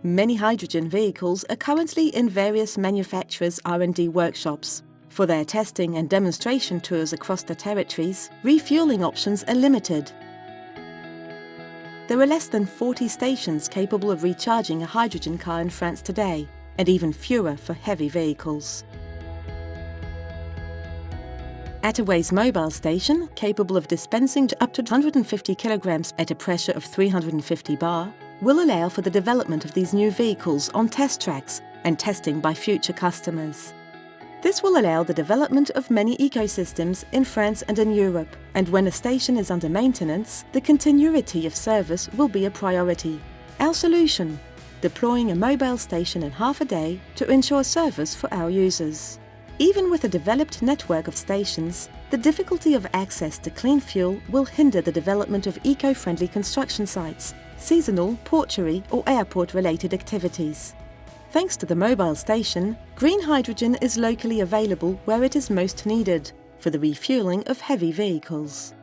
Many hydrogen vehicles are currently in various manufacturers' R&D workshops. For their testing and demonstration tours across the territories, refueling options are limited. There are less than 40 stations capable of recharging a hydrogen car in France today, and even fewer for heavy vehicles. Atawey's mobile station, capable of dispensing up to 150 kilograms at a pressure of 350 bar, will allow for the development of these new vehicles on test tracks and testing by future customers. This will allow the development of many ecosystems in France and in Europe, and when a station is under maintenance, the continuity of service will be a priority. Our solution: deploying a mobile station in half a day to ensure service for our users. Even with a developed network of stations, the difficulty of access to clean fuel will hinder the development of eco-friendly construction sites, seasonal, portuary or airport-related activities. Thanks to the mobile station, green hydrogen is locally available where it is most needed, for the refueling of heavy vehicles.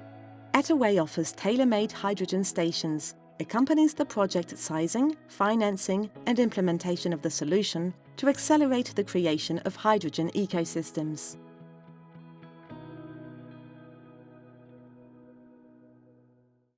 Atawey offers tailor-made hydrogen stations, accompanies the project sizing, financing and implementation of the solution to accelerate the creation of hydrogen ecosystems.